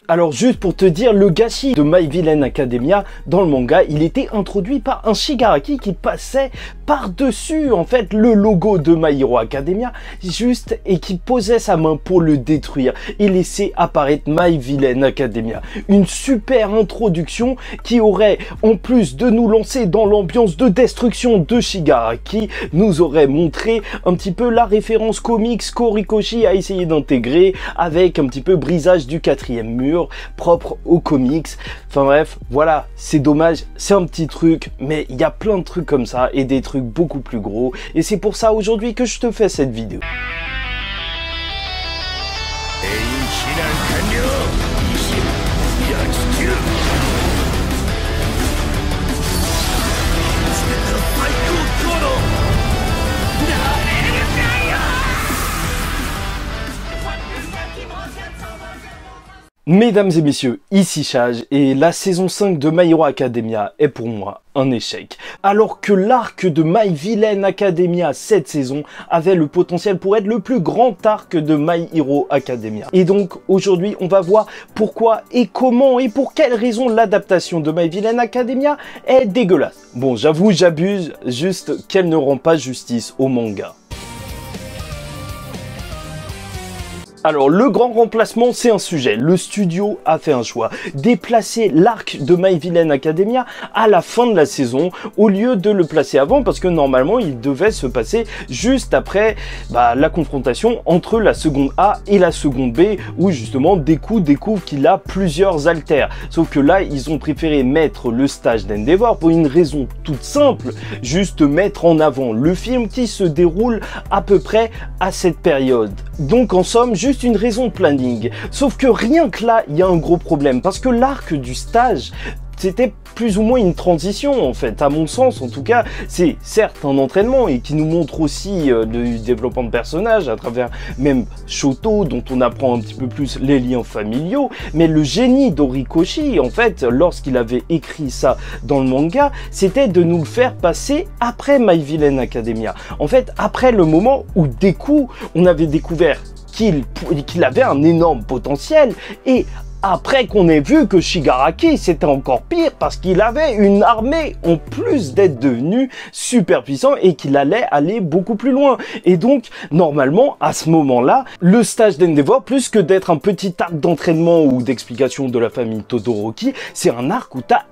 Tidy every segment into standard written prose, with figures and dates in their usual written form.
Alors juste pour te dire, le Gashi de My Villain Academia dans le manga, il était introduit par un Shigaraki qui passait par-dessus en fait le logo de My Hero Academia juste et qui posait sa main pour le détruire et laisser apparaître My Villain Academia. Une super introduction qui aurait, en plus de nous lancer dans l'ambiance de destruction de Shigaraki, nous aurait montré un petit peu la référence comics qu'Horikoshi a essayé d'intégrer avec un petit peu brisage du quatrième mur propre aux comics. Enfin bref, voilà, c'est dommage, c'est un petit truc, mais il y a plein de trucs comme ça et des trucs beaucoup plus gros. Et c'est pour ça aujourd'hui que je te fais cette vidéo. Mesdames et messieurs, ici Chage et la saison 5 de My Hero Academia est pour moi un échec. Alors que l'arc de My Villain Academia cette saison avait le potentiel pour être le plus grand arc de My Hero Academia. Et donc aujourd'hui on va voir pourquoi et comment et pour quelles raisons l'adaptation de My Villain Academia est dégueulasse. Bon, j'avoue, j'abuse, juste qu'elle ne rend pas justice au manga. Alors, le grand remplacement, c'est un sujet. Le studio a fait un choix. Déplacer l'arc de My Villain Academia à la fin de la saison, au lieu de le placer avant, parce que normalement, il devait se passer juste après la confrontation entre la seconde A et la seconde B, où justement, Deku découvre qu'il a plusieurs alters. Sauf que là, ils ont préféré mettre le stage d'Endeavor pour une raison toute simple, juste mettre en avant le film qui se déroule à peu près à cette période. Donc, en somme, juste une raison de planning. Sauf que rien que là, il y a un gros problème parce que l'arc du stage, c'était plus ou moins une transition en fait, à mon sens en tout cas. C'est certes un entraînement et qui nous montre aussi le développement de personnages à travers même Shoto dont on apprend un petit peu plus les liens familiaux, mais le génie d'Horikoshi en fait, lorsqu'il avait écrit ça dans le manga, c'était de nous le faire passer après My Villain Academia. En fait, après le moment où Deku, on avait découvert qu'il avait un énorme potentiel et après qu'on ait vu que Shigaraki c'était encore pire parce qu'il avait une armée en plus d'être devenu super puissant et qu'il allait aller beaucoup plus loin. Et donc normalement à ce moment-là, le stage d'Endeavor, plus que d'être un petit arc d'entraînement ou d'explication de la famille Todoroki, c'est un arc où tu as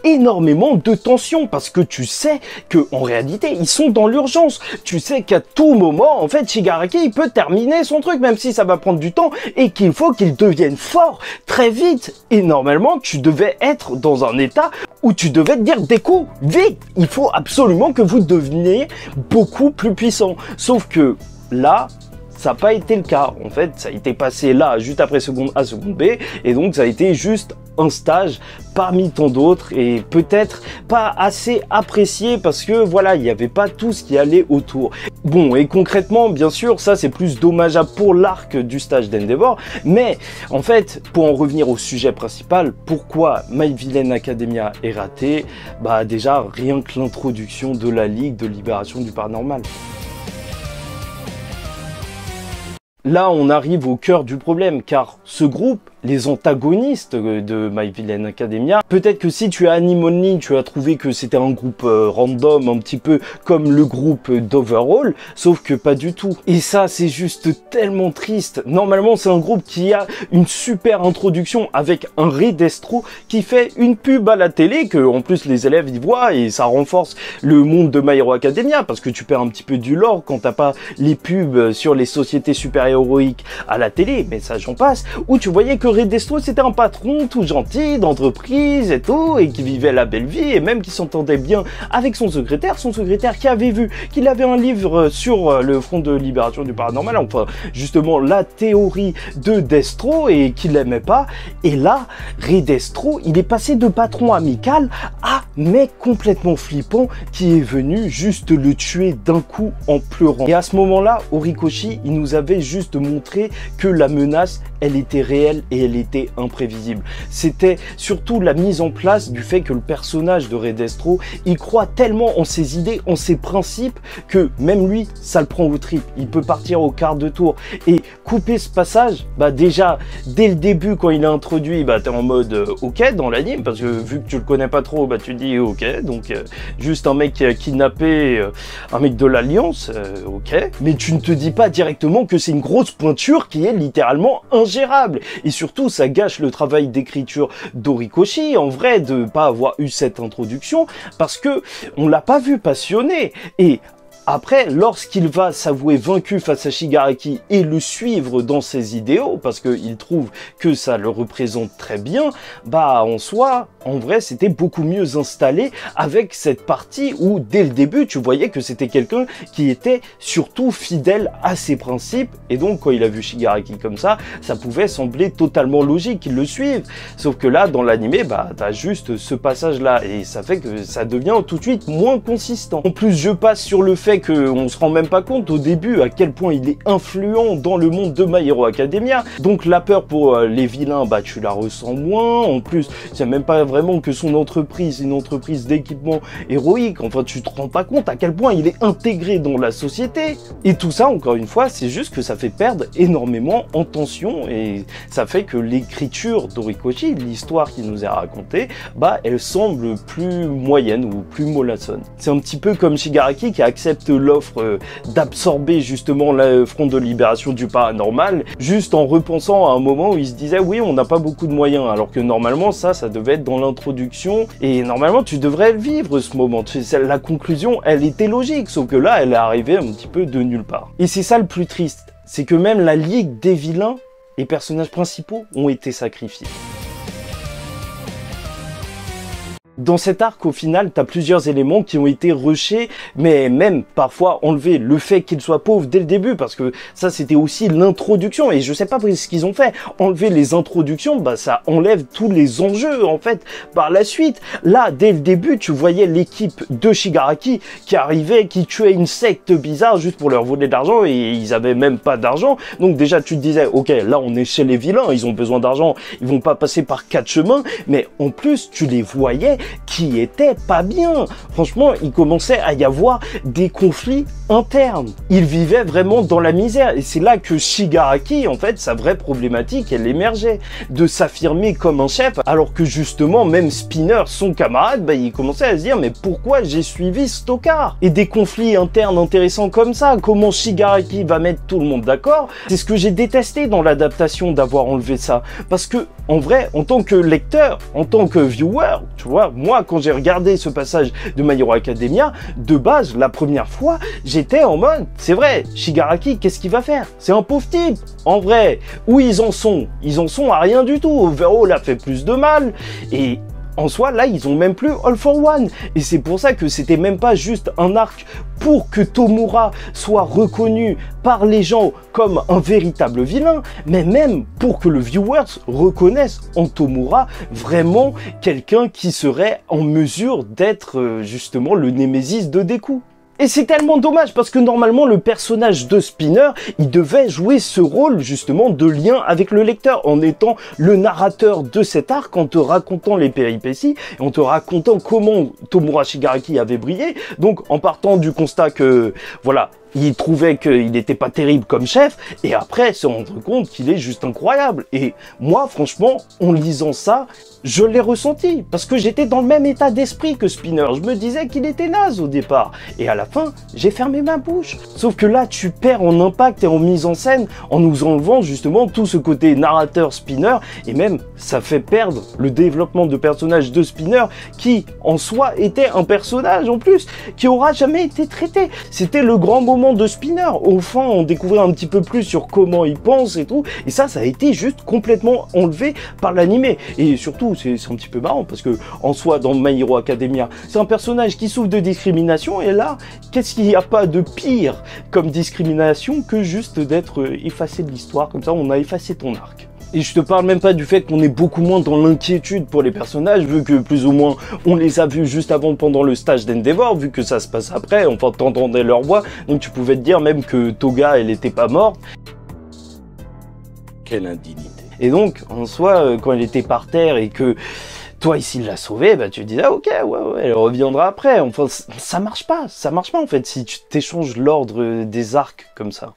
énormément de tension parce que tu sais que en réalité ils sont dans l'urgence. Tu sais qu'à tout moment en fait Shigaraki il peut terminer son truc même si ça va prendre du temps et qu'il faut qu'il devienne fort très vite. Et normalement, tu devais être dans un état où tu devais te dire Deku, vite, il faut absolument que vous deveniez beaucoup plus puissant. Sauf que là, ça n'a pas été le cas. En fait, ça a été passé là, juste après seconde A, seconde B, et donc ça a été juste un stage parmi tant d'autres et peut-être pas assez apprécié parce que voilà, il n'y avait pas tout ce qui allait autour. Bon, et concrètement, bien sûr, ça c'est plus dommageable pour l'arc du stage d'Endeavor, mais en fait, pour en revenir au sujet principal, pourquoi My Villain Academia est raté? Déjà, rien que l'introduction de la Ligue de Libération du Paranormal. Là, on arrive au cœur du problème, car ce groupe, les antagonistes de My Villain Academia, peut-être que si tu as Anime Only, tu as trouvé que c'était un groupe random, un petit peu comme le groupe d'Overall, sauf que pas du tout. Et ça, c'est juste tellement triste. Normalement, c'est un groupe qui a une super introduction avec un Redestro qui fait une pub à la télé, que en plus les élèves y voient, et ça renforce le monde de My Hero Academia, parce que tu perds un petit peu du lore quand t'as pas les pubs sur les sociétés super-héroïques à la télé, mais ça j'en passe, où tu voyais que Redestro c'était un patron tout gentil d'entreprise et tout, et qui vivait la belle vie, et même qui s'entendait bien avec son secrétaire qui avait vu qu'il avait un livre sur le Front de Libération du Paranormal, enfin justement la théorie de Destro, et qu'il l'aimait pas. Et là, Redestro, il est passé de patron amical à mais complètement flippant, qui est venu juste le tuer d'un coup en pleurant. Et à ce moment-là, Horikoshi, il nous avait juste montré que la menace, elle était réelle et elle était imprévisible. C'était surtout la mise en place du fait que le personnage de Redestro, il croit tellement en ses idées, en ses principes, que même lui, ça le prend au trip. Il peut partir au quart de tour. Et couper ce passage, bah déjà, dès le début, quand il est introduit, bah t'es en mode ok dans l'anime, parce que vu que tu le connais pas trop, bah tu dis ok, donc juste un mec qui a kidnappé un mec de l'Alliance, ok. Mais tu ne te dis pas directement que c'est une grosse pointure qui est littéralement ingérable. Et surtout, ça gâche le travail d'écriture d'Horikoshi, en vrai, de pas avoir eu cette introduction, parce que on l'a pas vu passionné. Et après, lorsqu'il va s'avouer vaincu face à Shigaraki et le suivre dans ses idéaux, parce qu'il trouve que ça le représente très bien, bah en soi, en vrai, c'était beaucoup mieux installé avec cette partie où, dès le début, tu voyais que c'était quelqu'un qui était surtout fidèle à ses principes, et donc quand il a vu Shigaraki comme ça pouvait sembler totalement logique qu'il le suive. Sauf que là, dans l'animé, bah t'as juste ce passage-là, et ça fait que ça devient tout de suite moins consistant. En plus, je passe sur le fait qu'on se rend même pas compte au début à quel point il est influent dans le monde de My Hero Academia. Donc la peur pour les vilains, bah tu la ressens moins. En plus, c'est même pas vraiment que son entreprise, une entreprise d'équipement héroïque. Enfin, tu te rends pas compte à quel point il est intégré dans la société. Et tout ça, encore une fois, c'est juste que ça fait perdre énormément en tension, et ça fait que l'écriture d'Horikoshi, l'histoire qui nous est racontée, bah elle semble plus moyenne ou plus mollassonne. C'est un petit peu comme Shigaraki qui accepte l'offre d'absorber justement le front de libération du paranormal, juste en repensant à un moment où il se disait oui, on n'a pas beaucoup de moyens, alors que normalement ça devait être dans l'introduction, et normalement tu devrais le vivre ce moment. La conclusion, elle était logique, sauf que là elle est arrivée un petit peu de nulle part. Et c'est ça le plus triste, c'est que même la ligue des vilains, les personnages principaux, ont été sacrifiés. Dans cet arc, au final, t'as plusieurs éléments qui ont été rushés, mais même parfois enlevés. Le fait qu'il soit pauvre dès le début, parce que ça, c'était aussi l'introduction, et je sais pas ce qu'ils ont fait. Enlever les introductions, bah ça enlève tous les enjeux, en fait, par la suite. Là, dès le début, tu voyais l'équipe de Shigaraki qui arrivait, qui tuait une secte bizarre juste pour leur voler de l'argent, et ils avaient même pas d'argent. Donc déjà, tu te disais, ok, là, on est chez les vilains, ils ont besoin d'argent, ils vont pas passer par 4 chemins, mais en plus, tu les voyais qui était pas bien. Franchement, il commençait à y avoir des conflits internes. Il vivait vraiment dans la misère, et c'est là que Shigaraki, en fait, sa vraie problématique, elle émergeait, de s'affirmer comme un chef, alors que justement, même Spinner, son camarade, bah, il commençait à se dire, mais pourquoi j'ai suivi ce tocard? Et des conflits internes intéressants comme ça, comment Shigaraki va mettre tout le monde d'accord, c'est ce que j'ai détesté dans l'adaptation, d'avoir enlevé ça, parce que, en vrai, en tant que lecteur, en tant que viewer, tu vois, moi, quand j'ai regardé ce passage de My Hero Academia, de base, la première fois, j'étais en mode, c'est vrai, Shigaraki, qu'est-ce qu'il va faire? C'est un pauvre type. En vrai, où ils en sont? Ils en sont à rien du tout. Overhaul a fait plus de mal, et en soi, là, ils ont même plus All for One. Et c'est pour ça que c'était même pas juste un arc pour que Tomura soit reconnu par les gens comme un véritable vilain, mais même pour que le viewers reconnaisse en Tomura vraiment quelqu'un qui serait en mesure d'être justement le némésis de Deku. Et c'est tellement dommage, parce que normalement le personnage de Spinner, il devait jouer ce rôle justement de lien avec le lecteur, en étant le narrateur de cet arc, en te racontant les péripéties, et en te racontant comment Tomura Shigaraki avait brillé. Donc en partant du constat que, voilà, il trouvait qu'il n'était pas terrible comme chef, et après se rendre compte qu'il est juste incroyable. Et moi, franchement, en lisant ça, je l'ai ressenti, parce que j'étais dans le même état d'esprit que Spinner. Je me disais qu'il était naze au départ, et à la fin, j'ai fermé ma bouche. Sauf que là, tu perds en impact et en mise en scène, en nous enlevant justement tout ce côté narrateur Spinner, et même, ça fait perdre le développement de personnage de Spinner, qui, en soi, était un personnage, en plus, qui aura jamais été traité. C'était le grand moment de Spinner. Au fond, on découvrait un petit peu plus sur comment il pense et tout, et ça a été juste complètement enlevé par l'animé. Et surtout, c'est un petit peu marrant, parce que en soi, dans My Hero Academia, c'est un personnage qui souffre de discrimination, et là, qu'est-ce qu'il n'y a pas de pire comme discrimination que juste d'être effacé de l'histoire, comme ça on a effacé ton arc. Et je te parle même pas du fait qu'on est beaucoup moins dans l'inquiétude pour les personnages, vu que plus ou moins on les a vus juste avant pendant le stage d'Endeavor, vu que ça se passe après, enfin t'entendais leur voix, donc tu pouvais te dire même que Toga elle était pas morte. Quelle indignité. Et donc en soi, quand elle était par terre et que toi ici l'a sauvée, bah tu te disais ah, ok ouais elle reviendra après. Enfin ça marche pas en fait si tu t'échanges l'ordre des arcs comme ça.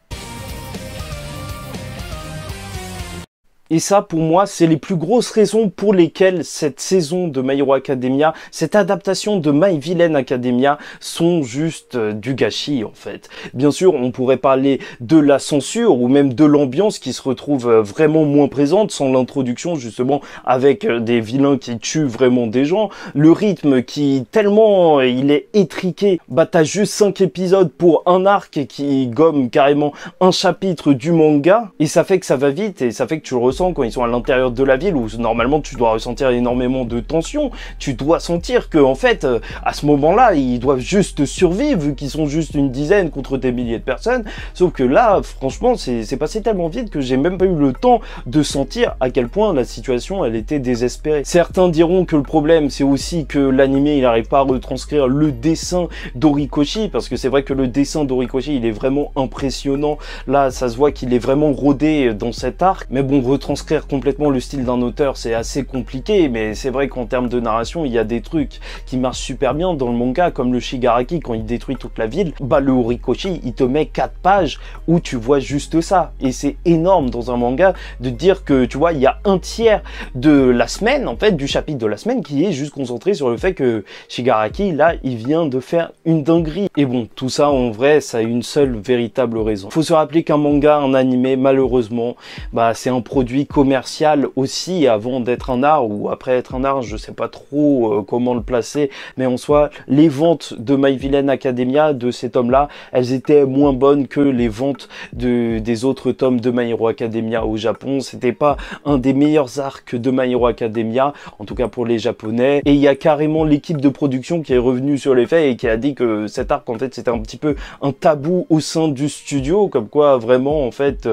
Et ça, pour moi, c'est les plus grosses raisons pour lesquelles cette saison de My Hero Academia, cette adaptation de My Villain Academia sont juste du gâchis, en fait. Bien sûr, on pourrait parler de la censure ou même de l'ambiance qui se retrouve vraiment moins présente sans l'introduction, justement, avec des vilains qui tuent vraiment des gens. Le rythme qui, tellement il est étriqué, bah t'as juste 5 épisodes pour un arc qui gomme carrément un chapitre du manga. Et ça fait que ça va vite et ça fait que tu le ressens quand ils sont à l'intérieur de la ville où normalement tu dois ressentir énormément de tension, tu dois sentir que en fait à ce moment-là ils doivent juste survivre vu qu'ils sont juste une dizaine contre des milliers de personnes, sauf que là franchement c'est passé tellement vite que j'ai même pas eu le temps de sentir à quel point la situation elle était désespérée. Certains diront que le problème c'est aussi que l'animé il n'arrive pas à retranscrire le dessin d'Horikoshi, parce que c'est vrai que le dessin d'Horikoshi il est vraiment impressionnant, là ça se voit qu'il est vraiment rodé dans cet arc, mais bon retranscrire complètement le style d'un auteur c'est assez compliqué, mais c'est vrai qu'en termes de narration il y a des trucs qui marchent super bien dans le manga, comme le Shigaraki quand il détruit toute la ville, bah le Horikoshi il te met 4 pages où tu vois juste ça, et c'est énorme dans un manga de dire que tu vois il y a un tiers de la semaine, en fait du chapitre de la semaine qui est juste concentré sur le fait que Shigaraki là il vient de faire une dinguerie. Et bon tout ça en vrai ça a une seule véritable raison, faut se rappeler qu'un manga, un animé malheureusement bah c'est un produit commercial aussi avant d'être un art, ou après être un art, je sais pas trop comment le placer, mais en soi les ventes de My Villain Academia de ces tomes là elles étaient moins bonnes que les ventes des autres tomes de My Hero Academia au Japon. C'était pas un des meilleurs arcs de My Hero Academia, en tout cas pour les japonais, et il y a carrément l'équipe de production qui est revenue sur les faits et qui a dit que cet arc en fait c'était un petit peu un tabou au sein du studio, comme quoi vraiment en fait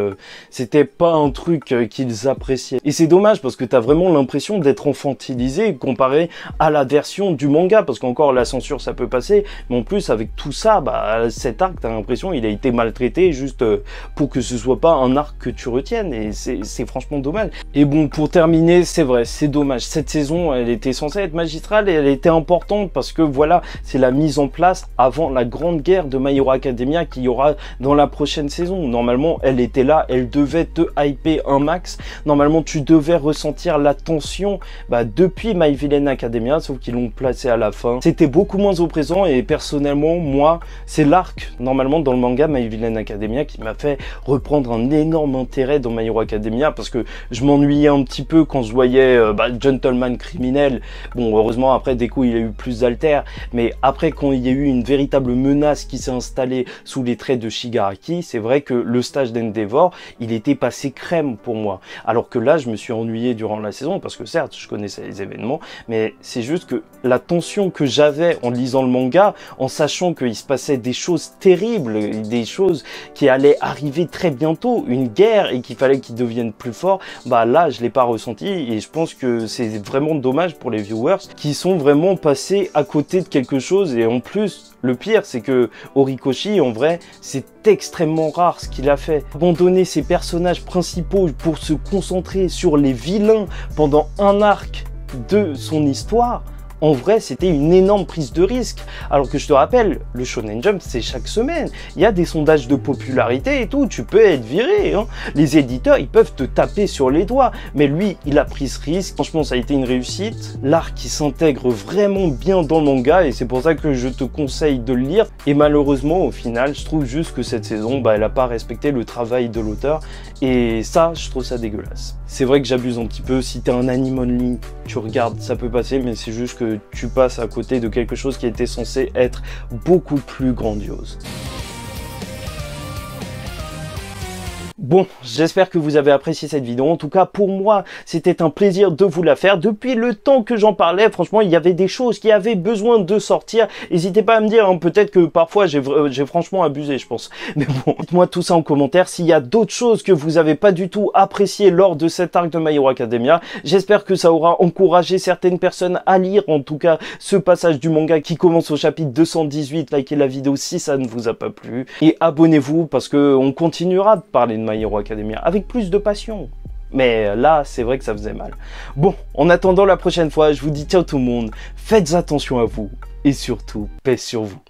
c'était pas un truc qu'ils appréciaient. Et c'est dommage parce que t'as vraiment l'impression d'être infantilisé comparé à la version du manga, parce qu'encore la censure ça peut passer, mais en plus avec tout ça, bah cet arc t'as l'impression il a été maltraité juste pour que ce soit pas un arc que tu retiennes, et c'est franchement dommage. Et bon pour terminer, c'est vrai, c'est dommage, cette saison elle était censée être magistrale et elle était importante parce que voilà, c'est la mise en place avant la grande guerre de My Hero Academia qu'il y aura dans la prochaine saison. Normalement elle était là, elle devait te hyper un max, normalement tu devais ressentir la tension depuis My Villain Academia, sauf qu'ils l'ont placé à la fin. C'était beaucoup moins au présent, et personnellement moi c'est l'arc normalement dans le manga My Villain Academia qui m'a fait reprendre un énorme intérêt dans My Hero Academia, parce que je m'ennuyais un petit peu quand je voyais Gentleman Criminel. Bon heureusement après des coups il y a eu plus d'altères, mais après quand il y a eu une véritable menace qui s'est installée sous les traits de Shigaraki, c'est vrai que le stage d'Endeavor il était passé crème pour moi, alors que là je me suis ennuyé durant la saison parce que certes je connaissais les événements, mais c'est juste que la tension que j'avais en lisant le manga, en sachant qu'il se passait des choses terribles, des choses qui allaient arriver très bientôt, une guerre, et qu'il fallait qu'ils deviennent plus forts, bah là je l'ai pas ressenti, et je pense que c'est vraiment dommage pour les viewers qui sont vraiment passés à côté de quelque chose. Et en plus le pire c'est que Horikoshi en vrai c'est extrêmement rare ce qu'il a fait. Abandonner ses personnages principaux pour se concentrer sur les vilains pendant un arc de son histoire, en vrai c'était une énorme prise de risque, alors que je te rappelle le Shonen Jump c'est chaque semaine, il y a des sondages de popularité et tout, tu peux être viré hein. Les éditeurs ils peuvent te taper sur les doigts, mais lui il a pris ce risque, franchement ça a été une réussite. L'arc qui s'intègre vraiment bien dans le manga, et c'est pour ça que je te conseille de le lire. Et malheureusement au final je trouve juste que cette saison elle a pas respecté le travail de l'auteur, et ça je trouve ça dégueulasse. C'est vrai que j'abuse un petit peu, si t'es un anime only tu regardes, ça peut passer, mais c'est juste que tu passes à côté de quelque chose qui était censé être beaucoup plus grandiose. Bon, j'espère que vous avez apprécié cette vidéo. En tout cas, pour moi, c'était un plaisir de vous la faire. Depuis le temps que j'en parlais, franchement, il y avait des choses qui avaient besoin de sortir. N'hésitez pas à me dire, hein, peut-être que parfois, j'ai franchement abusé, je pense. Mais bon, dites-moi tout ça en commentaire. S'il y a d'autres choses que vous avez pas du tout appréciées lors de cet arc de My Hero Academia, j'espère que ça aura encouragé certaines personnes à lire, en tout cas, ce passage du manga qui commence au chapitre 218. Likez la vidéo si ça ne vous a pas plu. Et abonnez-vous parce que on continuera de parler de My Hero Academia avec plus de passion. Mais là, c'est vrai que ça faisait mal. Bon, en attendant la prochaine fois, je vous dis ciao tout le monde, faites attention à vous et surtout, paix sur vous.